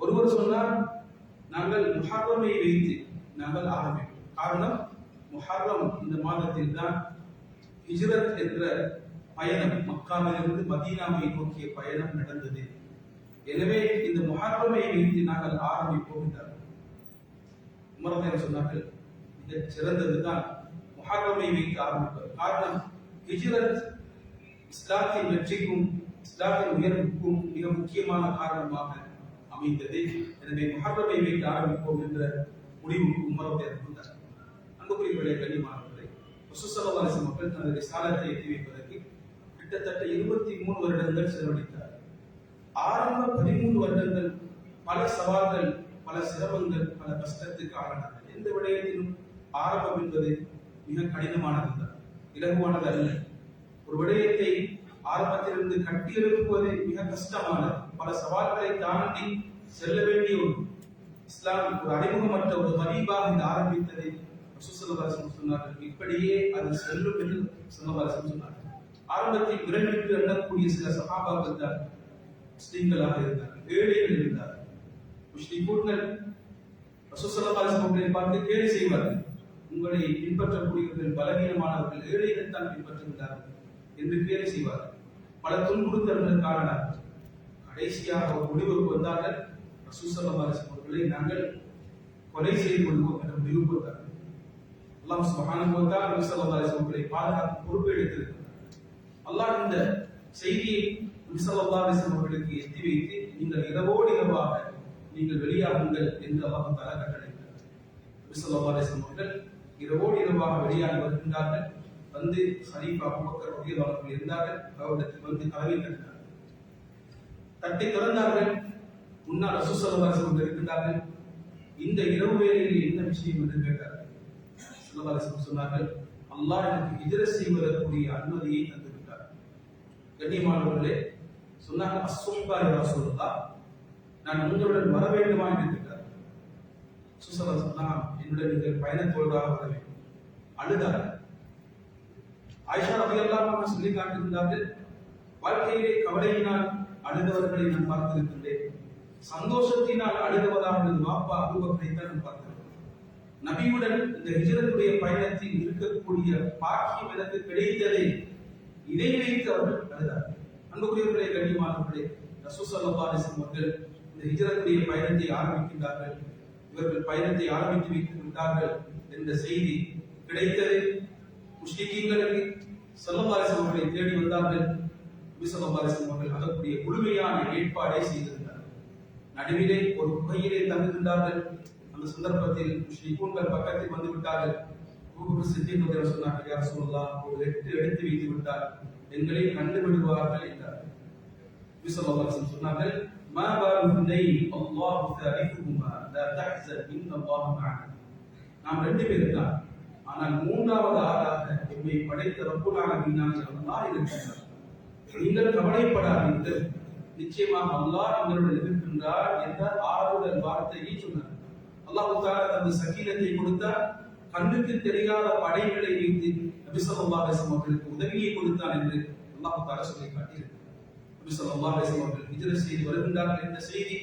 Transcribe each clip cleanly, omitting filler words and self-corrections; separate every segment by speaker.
Speaker 1: ஒருவர் சொன்னார், நாங்கள் முஹர்ரமை வைத்து நாங்கள் ஆரம்பிப்போம். காரணம், முஹர்ரம் இந்த மாதத்தில் தான் ஹிஜ்ரத் என்ற பயணம், மக்காவிலிருந்து மதீனாவை நோக்கிய பயணம் நடந்தது. எனவே இந்த முஹர்ரமை வைத்து நாங்கள் ஆரம்பிப்போம் என்றார்கள். உமர் சொன்னார்கள், மிக சிறந்ததுதான் முஹர்ரமை வைத்து ஆரம்பிப்பது. காரணம், ஹிஜ்ரத் இஸ்லாத்தின் வெற்றிக்கும் இஸ்லாத்தின் உயர்வுக்கும் மிக முக்கியமான காரணமாக அமைந்தது. எனவே முஹர்ரமை வைத்து ஆரம்பிப்போம் என்ற முடிவுக்கு உமர் இருந்தார். அன்புக்குரியவர்களே, கண்ணியமானவர்களே, ரசூல் ஸல்லல்லாஹு அலைஹி வஸல்லம் அவர்கள் தனது ரிசாலத்தை எத்தி வைப்பதற்கு கிட்டத்தட்ட 23 வருடங்கள் செலவழித்தார். ஆரம்ப 13 வருடங்கள் பல சவால்கள், பல சிரமங்கள், பல கஷ்டத்துக்கு ஆளானார்கள். எந்த விடயத்திலும் ஆரம்பம் என்பது மிக கடினமானது, இலகுவானது அல்ல. ஒரு விடயத்தை ஆரம்பத்திலிருந்து கட்டியெழுப்புவது மிக கஷ்டமானது. பல சவால்களை தாண்டி செல்ல வேண்டிய ஒரு இஸ்லாம் ஒரு அறிமுகமற்ற ஒரு மரீபாக இது ஆரம்பித்ததை ரசூல் ஸல்லல்லாஹு அலைஹி வஸல்லம் சொன்னார்கள். இப்படியே அது செல்லும் என்று ஸல்லல்லாஹு அலைஹி வஸல்லம் சொன்னார்கள். ஆரம்பத்தில் விரலிட்டு எண்ணக்கூடிய சில சஹாபாக்கள் தான் முஸ்லிம்களாக இருந்தார்கள், ஏழைகள் இருந்தார்கள். முஸ்லிம்கள் ரசூல் ஸல்லல்லாஹு அலைஹி வஸல்லம் பார்த்து கேலி செய்வார்கள். உங்களை பின்பற்றக்கூடியவர்கள் பலவீனமானவர்கள், ஏழைகள் தான் பின்பற்றுகிறார்கள் என்று கேலி செய்வார்கள். பல துன்புறுத்தல்கள் காரணம் கடைசியாக ஒரு முடிவுக்கு வந்தார்கள். ரசூல் ஸல்லல்லாஹு அலைஹி வஸல்லம் அவர்களை நாங்கள் கொலை செய்து கொள்வோம் என்ற முடிவுக்கு வந்தார்கள். அல்லாஹ் சுப்ஹானஹு வ தஆலா ரசூல் ஸல்லல்லாஹு அலைஹி வஸல்லம் அவர்களை பாதுகாக்கும் பொறுப்பை எடுத்திருக்கிறார். அல்லாஹ் இந்த செய்தியை நபி ஸல்லல்லாஹு அலைஹி வஸல்லம் அவர்களுக்கு எத்தி வைத்து, நீங்கள் இரவோடு இரவாக நீங்கள் வெளியாகுங்கள் என்று அல்லாஹ் தஆலா கட்டளையிட்டார். நபி ஸல்லல்லாஹு அலைஹி வஸல்லம் அவர்கள் இரவோடு இரவாக வெளியாகி வருகின்றார்கள். வந்து ஹலீஃபா அபூபக்கர் ரலியல்லாஹு அன்ஹு இருந்தார்கள். அவரிடத்தில் வந்து கதவை தட்டினார்கள். தட்டி திறந்தார்கள். முன்னால் ரசூல் ஸல்லல்லாஹு அலைஹி வஸல்லம் இருக்கின்றார்கள். இந்த இரவு வேளையில் என்ன விஷயம் என்று கேட்டார்கள். ஸல்லல்லாஹு அலைஹி வஸல்லம் சொன்னார்கள், அல்லாஹ் எனக்கு ஹிஜ்ரத் செய்வதற்குரிய அனுமதியை தந்துவிட்டார். கண்ணியமானவர்களே, சொன்னார்கள், அஸ்ஸுஹ்பா யா ரசூலல்லாஹ், நான் உங்களுடன் வர வேண்டுமா என்று கேட்டார். ரசூல் ஸல்லல்லாஹு அலைஹி வஸல்லம், என்னுடன் நீங்கள் பயணத்தோடாக வர வேண்டும். அழுதார்கள். ஆயிஷா ரலியல்லாஹு அன்ஹா சொல்லி காட்டுகின்றார்கள், வாழ்க்கையிலே கவலையினால் அழுதவர்களை நான் பார்த்திருக்கின்றேன், சந்தோஷத்தினால் அழுதவதாக எனது வாப்பா அபூபக்கரை தான் நான் பார்த்தேன். நபியுடன் இந்த ஹிஜ்ரத்துடைய பயணத்தில் இருக்கக்கூடிய பாக்கியம் எனக்கு கிடைத்ததை இதை வைத்து அவர்கள் அழுதார்கள். அன்புக்குரியவர்களே, கண்ணியமானவர்களே, ரசூல் ஸல்லல்லாஹு அலைஹி வஸல்லம் அவர்கள் இந்த ஹிஜ்ரத்துடைய பயணத்தை ஆரம்பிக்கின்றார்கள். இவர்கள் பயணத்தை ஆரம்பித்து வைத்து விட்டார்கள் என்ற செய்தி கிடைத்தது. முஸ்லிம்களுக்கு ஸல்லல்லாஹு அலைஹி வஸல்லம் அவர்களை தேடி வந்தார்கள். நபி ஸல்லல்லாஹு அலைஹி வஸல்லம் அவர்கள் அதற்குரிய முழுமையான ஏற்பாடை செய்திருந்தார்கள். நடுவிலே ஒரு குகையிலே தங்குகின்றார்கள். அந்த சந்தர்ப்பத்தில் முஸ்லிம்கள் பக்கத்தில் வந்து விட்டார்கள். அபூபக்கர் சித்திக் ரலியல்லாஹு அன்ஹு சொன்னார்கள், யா ரசூலல்லாஹ், ஒரு எட்டு எடுத்து வைத்து விட்டால் எங்களை கண்டுபிடுவார்கள் என்றார். நபி ஸல்லல்லாஹு அலைஹி வஸல்லம் சொன்னார்கள், மா பாலு ஹுனைன் அல்லாஹு தாரிஃபுஹுமா லா தஹ்சன் இன்னல்லாஹு மஅனா. நாம் ரெண்டு பேர் தான், ஆனால் மூன்றாவது ஆளாக எம்மை படைத்த ரப்புல் ஆலமீனாகிய அல்லாஹ் இருக்கிறார். நீங்கள் கவலைப்படாதீர்கள், நிச்சயமாக அல்லாஹ் எங்களுடன் இருக்கின்றார் என்ற ஆறுதல் வார்த்தையை சொன்னார். அல்லாஹ் தஆலா தனது சகீனத்தை கொடுத்தார். கண்ணுக்கு தெரியாத படைகளை வைத்து நபி ஸல்லல்லாஹு அலைஹி வஸல்லம் அவர்களுக்கு உதவியை கொடுத்தான் என்று அல்லாஹ் தஆலா சொல்லி காட்டியிருக்கிறார். நபி ஸல்லல்லாஹு அலைஹி வஸல்லம் அவர்கள் ஹிஜ்ரத் செய்து வருகின்றார்கள் என்ற செய்தி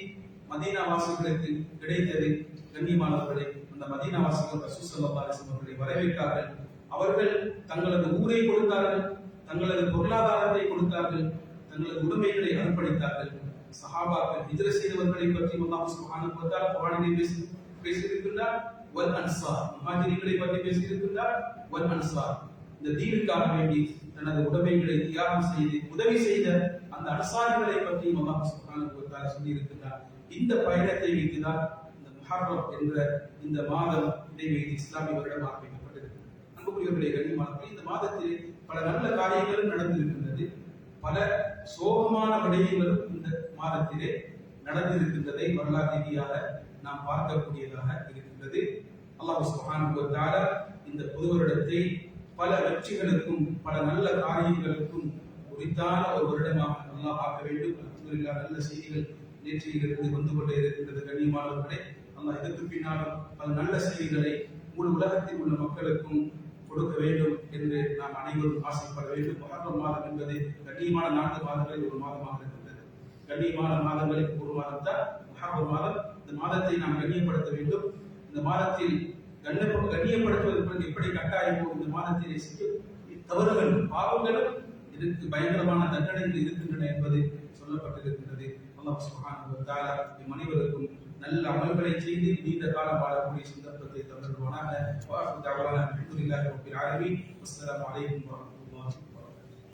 Speaker 1: மதீனா வாசிகளுக்கு கிடைத்தது. கண்ணியமானவர்களே, அந்த மதீனா வாசிகள் ரசூல் ஸல்லல்லாஹு அலைஹி வஸல்லம் அவர்களை வரவேற்றார்கள். அவர்கள் தங்களது ஊரை கொடுத்தார்கள், தங்களது பொருளாதாரத்தை கொடுத்தார்கள், தங்களது உடைமைகளை அர்ப்பணித்தார்கள். சஹாபாக்கள் ஹிஜ்ரத் செய்தவர்களை பற்றி அல்லாஹ் சுப்ஹானஹு வ தஆலா குர்ஆனிலே பேசியிருக்கின்றார். வல் அன்சார், முஹாஜிர்களை பற்றி பேசியிருக்கின்றார். வல் அன்சார், இந்த தீனுக்காக வேண்டி தனது உடைமைகளை தியாகம் செய்து உதவி செய்த அந்த அன்சாரிகளை பற்றி அல்லாஹ் சுப்ஹானஹு வ தஆலா சொல்லி இருக்கின்றார். இந்த பயணத்தை வைத்துதான் இந்த முஹர்ரம் என்ற இந்த மாதம் இதை வைத்து இஸ்லாமிய வருடம் ஆரம்பிக்கப்பட்டது. அன்புக்குரியவர்களே, கண்ணியமானவர்களே, இந்த மாதத்தில் பல நல்ல காரியங்களும் நடந்திருக்கின்றது. பல சோகமான விடயங்களும் இந்த மாதத்திலே நடந்திருக்கின்றதை வரலாற்று ரீதியாக நாம் பார்க்கக்கூடியதாக இருக்கின்றது. அல்லாஹ் சுப்ஹானஹு வ தஆலா இந்த புது வருடத்தை பல வெற்றிகளுக்கும் பல நல்ல காரியங்களுக்கும் உரித்தான ஒரு வருடமாக அல்லாஹ் ஆக்க வேண்டும். அல்ஹம்துலில்லாஹ், நல்ல செய்திகள் நேற்றிலிருந்து வந்து கொண்டே இருக்கின்றது. கண்ணியமானவர்களே, அல்லாஹ் இதற்கு பின்னாலும் பல நல்ல செய்திகளை முழு உலகத்தில் உள்ள மக்களுக்கும் கொடுக்க வேண்டும் என்று நாம் அனைவரும் ஆசைப்பட வேண்டும். முஹர்ரம் மாதம் என்பது கண்ணியமான 4 மாதங்களில் ஒரு மாதமாக இருக்கின்றது. கண்ணியமான மாதங்களுக்கு ஒரு மாதம் தான் முஹர்ரம் மாதம். இந்த மாதத்தை நாம் கண்ணியப்படுத்த வேண்டும். இந்த மாதத்தில் கண்ணியப்படுத்துவதற்கு எப்படி கட்டாயமோ இந்த மாதத்திலே செய்ய தவறுகளும் பாவங்களும் இதற்கு பயங்கரமான தண்டனைகள் இருக்கின்றன என்பது சொல்லப்பட்டிருக்கின்றது. அல்லாஹ் சுப்ஹானஹு வ தஆலா நம் அனைவருக்கும் நல்ல அமல்களை செய்து நீண்ட காலம் வாழக்கூடிய சந்தர்ப்பத்தை தந்தருவானாக. வ ஆகிரு தஅவானா அல்ஹம்துலில்லாஹி ரப்பில் ஆலமீன். அஸ்ஸலாமு அலைக்கும் வரஹ்மத்துல்லாஹி